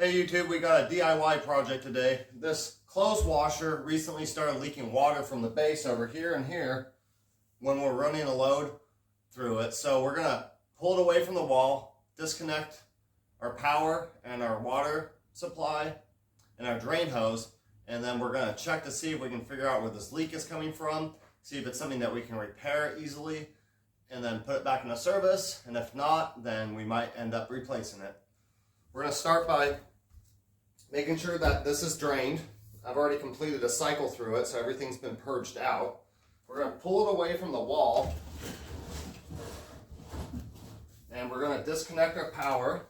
Hey YouTube, we got a DIY project today. This clothes washer recently started leaking water from the base over here and here when we're running a load through it. So we're gonna pull it away from the wall, disconnect our power and our water supply and our drain hose, and then we're gonna check to see if we can figure out where this leak is coming from, see if it's something that we can repair easily, and then put it back into service. And if not, then we might end up replacing it. We're going to start by making sure that this is drained. I've already completed a cycle through it, so everything's been purged out. We're going to pull it away from the wall, and we're going to disconnect our power.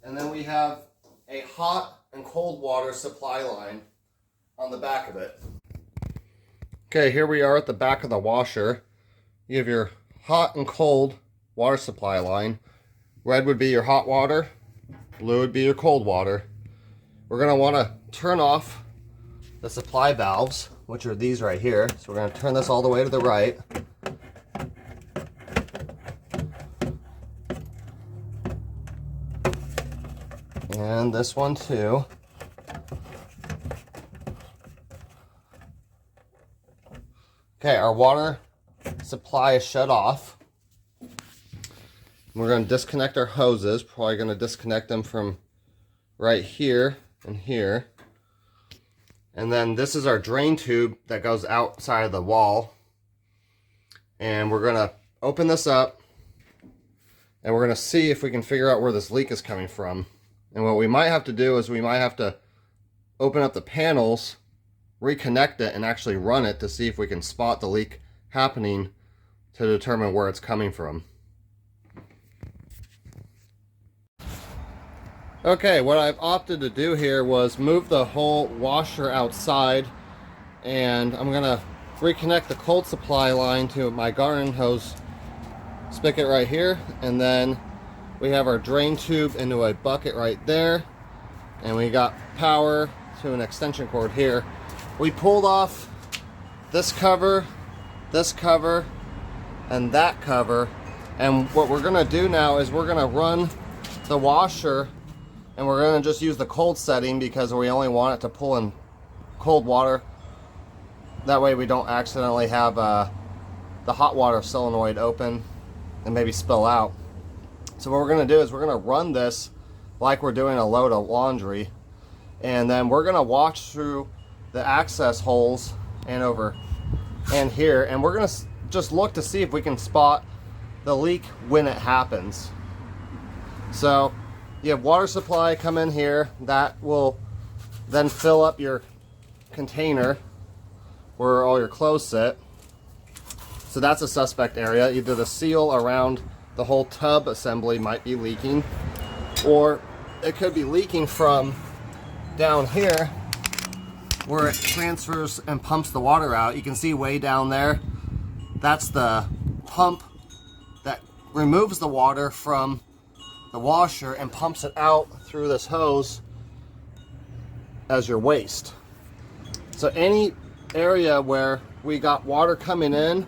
And then we have a hot and cold water supply line on the back of it. Okay, here we are at the back of the washer. You have your hot and cold water supply line. Red would be your hot water, blue would be your cold water. We're going to want to turn off the supply valves, which are these right here. So we're going to turn this all the way to the right. And this one too. Okay, our water supply is shut off. We're going to disconnect our hoses. Probably going to disconnect them from right here and here. And then this is our drain tube that goes outside of the wall. And we're going to open this up, and we're going to see if we can figure out where this leak is coming from. And what we might have to do is we might have to open up the panels, reconnect it, and actually run it to see if we can spot the leak happening to determine where it's coming from. Okay, what I've opted to do here was move the whole washer outside, and I'm going to reconnect the cold supply line to my garden hose spigot right here, and then we have our drain tube into a bucket right there, and we got power to an extension cord here. We pulled off this cover, and that cover, and what we're gonna do now is we're gonna run the washer, and we're gonna just use the cold setting because we only want it to pull in cold water. That way we don't accidentally have the hot water solenoid open and maybe spill out. So what we're going to do is we're going to run this like we're doing a load of laundry, and then we're going to watch through the access holes and over and here, and we're going to just look to see if we can spot the leak when it happens. So you have water supply come in here, that will then fill up your container where all your clothes sit. So that's a suspect area. Either the seal around the whole tub assembly might be leaking, or it could be leaking from down here where it transfers and pumps the water out. You can see way down there, that's the pump that removes the water from the washer and pumps it out through this hose as your waste. So any area where we got water coming in,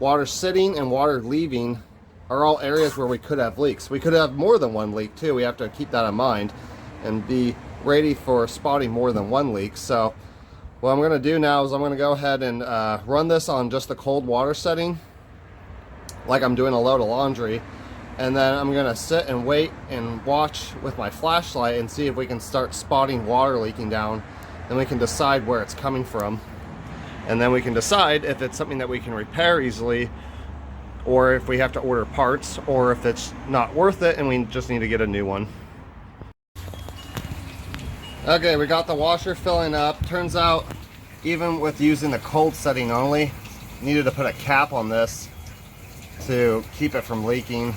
water sitting, and water leaving are all areas where we could have leaks. We could have more than one leak too. We have to keep that in mind and be ready for spotting more than one leak. So what I'm going to do now is I'm going to go ahead and run this on just the cold water setting like I'm doing a load of laundry, and then I'm going to sit and wait and watch with my flashlight and see if we can start spotting water leaking down. Then we can decide where it's coming from, and then we can decide if it's something that we can repair easily, or if we have to order parts, or if it's not worth it and we just need to get a new one. Okay, we got the washer filling up. Turns out, even with using the cold setting only, needed to put a cap on this to keep it from leaking.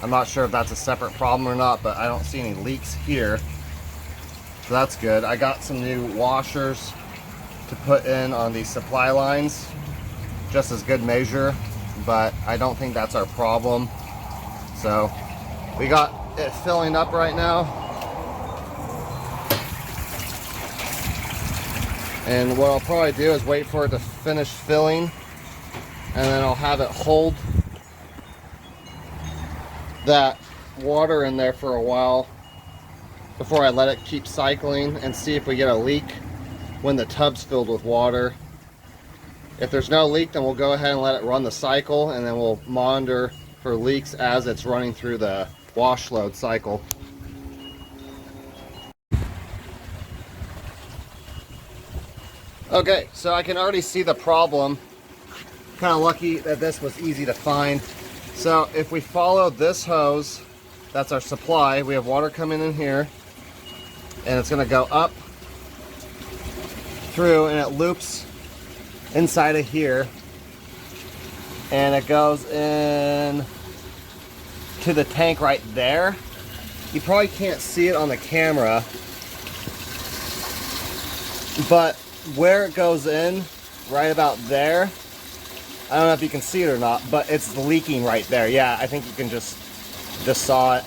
I'm not sure if that's a separate problem or not, but I don't see any leaks here. So that's good. I got some new washers to put in on these supply lines, just as good measure, but I don't think that's our problem. So we got it filling up right now, and what I'll probably do is wait for it to finish filling and then I'll have it hold that water in there for a while before I let it keep cycling and see if we get a leak when the tub's filled with water. If there's no leak, then we'll go ahead and let it run the cycle, and then we'll monitor for leaks as it's running through the wash load cycle. Okay, so I can already see the problem. Kind of lucky that this was easy to find. So if we follow this hose, that's our supply. We have water coming in here, and it's going to go up through, and it loops inside of here, and it goes in to the tank right there. You probably can't see it on the camera, but where it goes in, right about there, I don't know if you can see it or not, but it's leaking right there. Yeah, I think you can just saw it.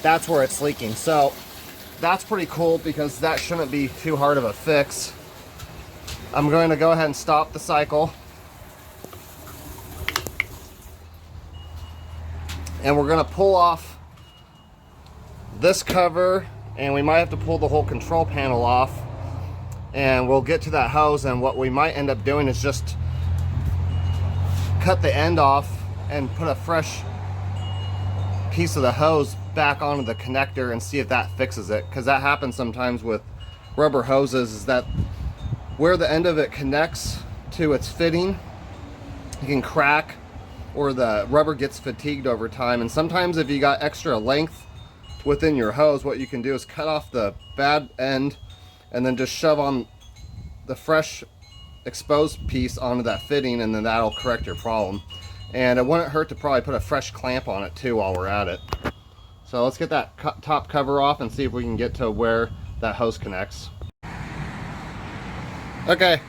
That's where it's leaking. So that's pretty cool, because that shouldn't be too hard of a fix. I'm going to go ahead and stop the cycle. And we're going to pull off this cover, and we might have to pull the whole control panel off. And we'll get to that hose, and what we might end up doing is just cut the end off and put a fresh piece of the hose back onto the connector and see if that fixes it, because that happens sometimes with rubber hoses, is that where the end of it connects to its fitting, it can crack, or the rubber gets fatigued over time. And sometimes if you got extra length within your hose, what you can do is cut off the bad end and then just shove on the fresh exposed piece onto that fitting, and then that'll correct your problem. And it wouldn't hurt to probably put a fresh clamp on it too while we're at it. So let's get that top cover off and see if we can get to where that hose connects. Okay,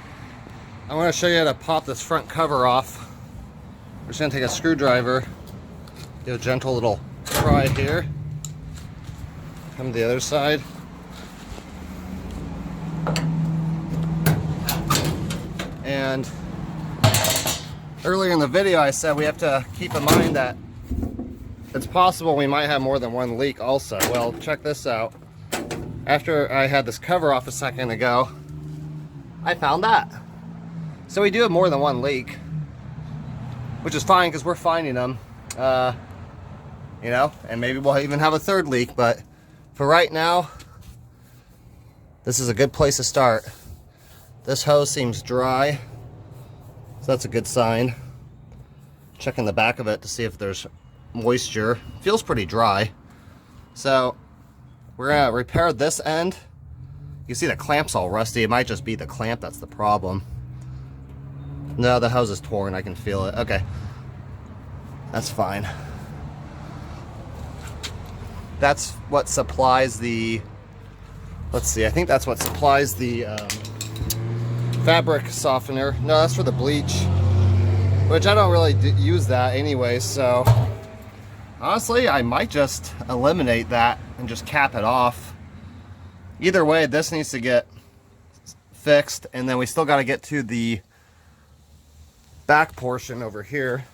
I want to show you how to pop this front cover off. We're just going to take a screwdriver, do a gentle little pry here, come to the other side. And earlier in the video I said we have to keep in mind that it's possible we might have more than one leak also. Well, check this out. After I had this cover off a second ago, I found that. So we do have more than one leak, which is fine because we're finding them, you know, and maybe we'll even have a third leak, but for right now, this is a good place to start. This hose seems dry, so that's a good sign. Checking the back of it to see if there's moisture. Feels pretty dry. So we're gonna repair this end. You see the clamp's all rusty. It might just be the clamp that's the problem. No, the hose is torn. I can feel it. Okay, that's fine. That's what supplies the, let's see, I think that's what supplies the fabric softener. No, that's for the bleach, which I don't really use that anyway, so honestly I might just eliminate that and just cap it off. Either way, this needs to get fixed, and then we still got to get to the back portion over here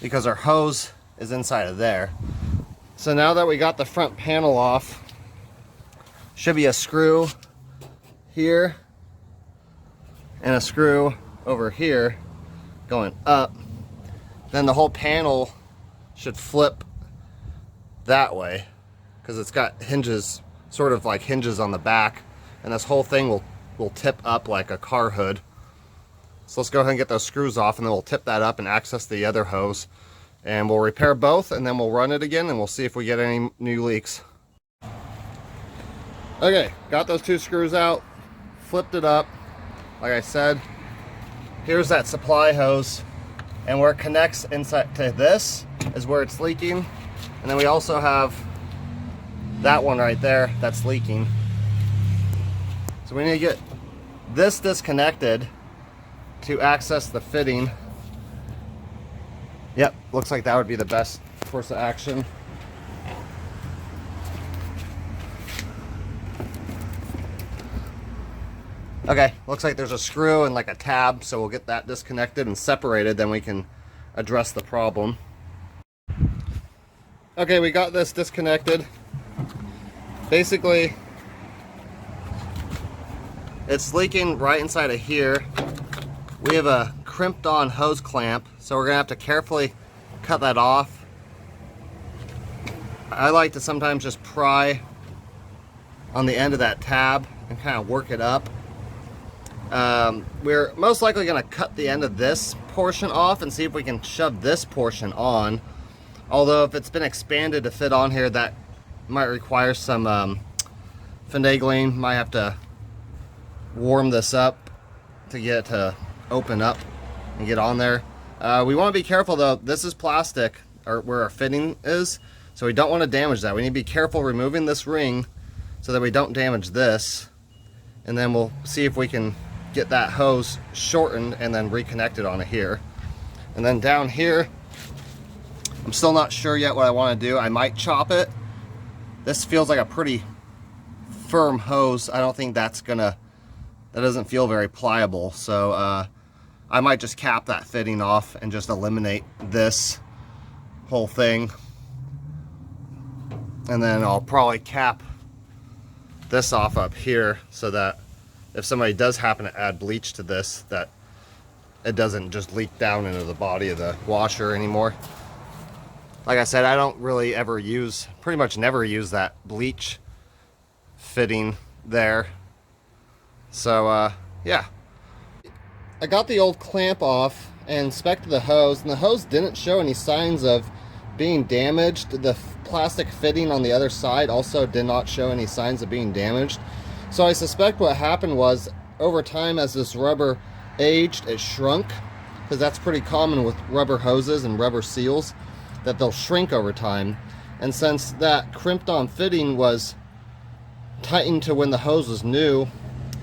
because our hose is inside of there. So now that we got the front panel off, should be a screw here and a screw over here going up. Then the whole panel should flip that way because it's got hinges, sort of like hinges on the back, and this whole thing will tip up like a car hood. So let's go ahead and get those screws off, and then we'll tip that up and access the other hose, and we'll repair both, and then we'll run it again, and we'll see if we get any new leaks. Okay, got those two screws out, flipped it up. Like I said, here's that supply hose, and where it connects inside to this is where it's leaking. And then we also have that one right there that's leaking. So we need to get this disconnected to access the fitting. Yep, looks like that would be the best course of action. Okay, looks like there's a screw and like a tab, so we'll get that disconnected and separated, then we can address the problem. Okay, we got this disconnected. Basically, it's leaking right inside of here. We have a crimped on hose clamp, so we're gonna have to carefully cut that off. I like to sometimes just pry on the end of that tab and kind of work it up. We're most likely going to cut the end of this portion off and see if we can shove this portion on. Although if it's been expanded to fit on here, that might require some finagling. Might have to warm this up to get it to open up and get on there. We want to be careful though. This is plastic, or where our fitting is, so we don't want to damage that. We need to be careful removing this ring so that we don't damage this, and then we'll see if we can get that hose shortened and then reconnected on it here. And then down here, I'm still not sure yet what I want to do. I might chop it. This feels like a pretty firm hose. I don't think that doesn't feel very pliable, so I might just cap that fitting off and just eliminate this whole thing, and then I'll probably cap this off up here so that if somebody does happen to add bleach to this, that it doesn't just leak down into the body of the washer anymore. Like I said, I don't really ever pretty much never use that bleach fitting there. So yeah, I got the old clamp off and inspected the hose, and the hose didn't show any signs of being damaged. The plastic fitting on the other side also did not show any signs of being damaged. So I suspect what happened was, over time as this rubber aged, it shrunk, because that's pretty common with rubber hoses and rubber seals, that they'll shrink over time. And since that crimped on fitting was tightened to when the hose was new,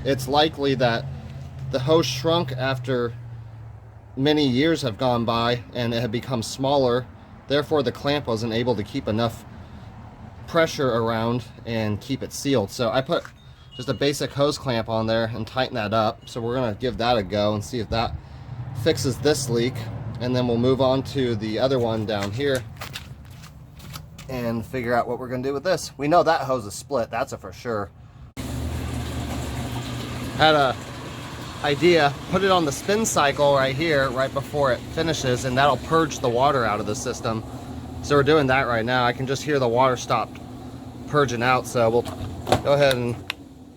it's likely that the hose shrunk after many years have gone by and it had become smaller. Therefore the clamp wasn't able to keep enough pressure around and keep it sealed. So I put just a basic hose clamp on there and tighten that up. So we're gonna give that a go and see if that fixes this leak, and then we'll move on to the other one down here and figure out what we're gonna do with this. We know that hose is split, that's a for sure. Had a idea, put it on the spin cycle right here, right before it finishes, and that'll purge the water out of the system. So we're doing that right now. I can just hear the water stop purging out, so we'll go ahead and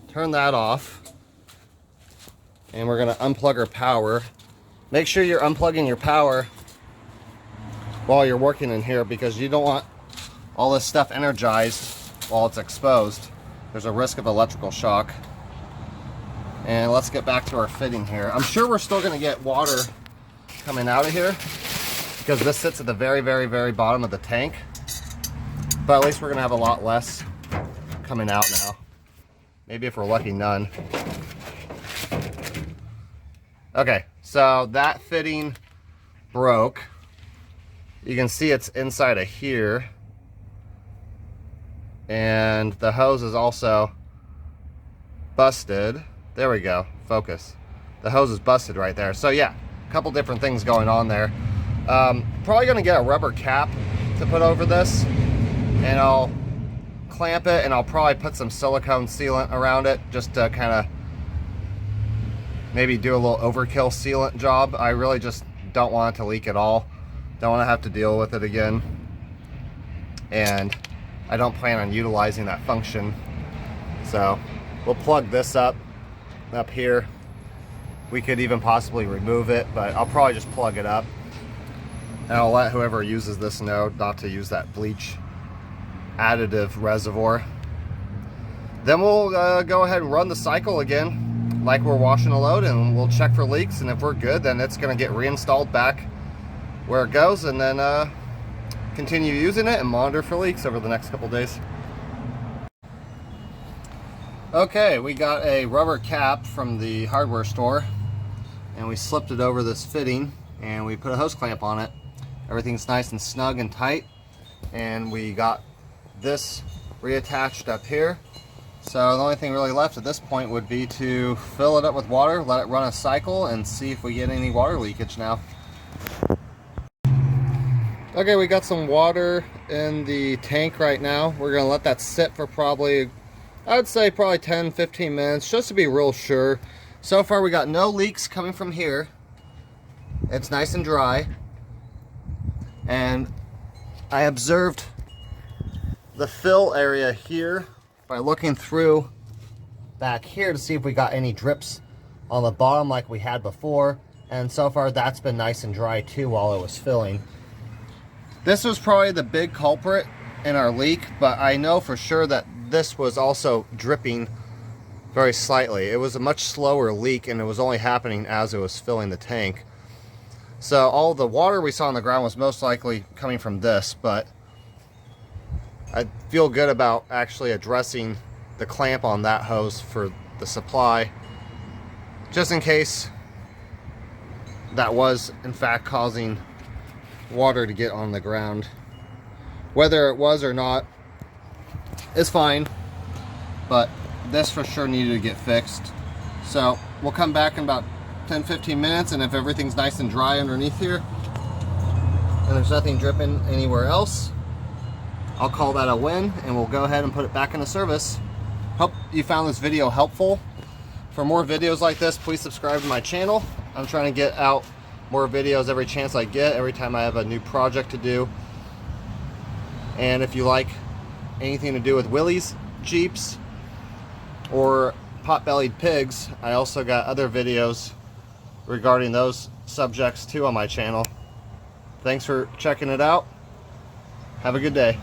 turn that off. And we're gonna unplug our power. Make sure you're unplugging your power while you're working in here, because you don't want all this stuff energized while it's exposed. There's a risk of electrical shock. And let's get back to our fitting here. I'm sure we're still gonna get water coming out of here, because this sits at the very, very, very bottom of the tank. But at least we're gonna have a lot less coming out now. Maybe if we're lucky, none. Okay, so that fitting broke. You can see it's inside of here. And the hose is also busted. There we go, focus. The hose is busted right there. So yeah, a couple different things going on there. Probably gonna get a rubber cap to put over this, and I'll clamp it, and I'll probably put some silicone sealant around it just to kind of maybe do a little overkill sealant job. I really just don't want it to leak at all. Don't want to have to deal with it again. And I don't plan on utilizing that function. So we'll plug this up here. We could even possibly remove it, but I'll probably just plug it up. And I'll let whoever uses this know not to use that bleach additive reservoir. Then we'll go ahead and run the cycle again like we're washing a load, and we'll check for leaks, and if we're good, then it's going to get reinstalled back where it goes, and then continue using it and monitor for leaks over the next couple days. Okay, we got a rubber cap from the hardware store, and we slipped it over this fitting, and we put a hose clamp on it. Everything's nice and snug and tight, and we got this reattached up here. So the only thing really left at this point would be to fill it up with water, let it run a cycle, and see if we get any water leakage now. Okay, we got some water in the tank right now. We're gonna let that sit for probably, I would say probably 10-15 minutes, just to be real sure. So far we got no leaks coming from here. It's nice and dry. And I observed the fill area here by looking through back here to see if we got any drips on the bottom like we had before. And so far that's been nice and dry too while it was filling. This was probably the big culprit in our leak, but I know for sure that this was also dripping very slightly. It was a much slower leak and it was only happening as it was filling the tank. So all the water we saw on the ground was most likely coming from this, but I feel good about actually addressing the clamp on that hose for the supply, just in case that was in fact causing water to get on the ground. Whether it was or not is fine, but this for sure needed to get fixed. So we'll come back in about 10-15 minutes, and if everything's nice and dry underneath here and there's nothing dripping anywhere else, I'll call that a win, and we'll go ahead and put it back into service. Hope you found this video helpful. For more videos like this, please subscribe to my channel. I'm trying to get out more videos every chance I get, every time I have a new project to do. And if you like anything to do with Willys, Jeeps, or pot-bellied pigs, I also got other videos regarding those subjects too on my channel. Thanks for checking it out. Have a good day.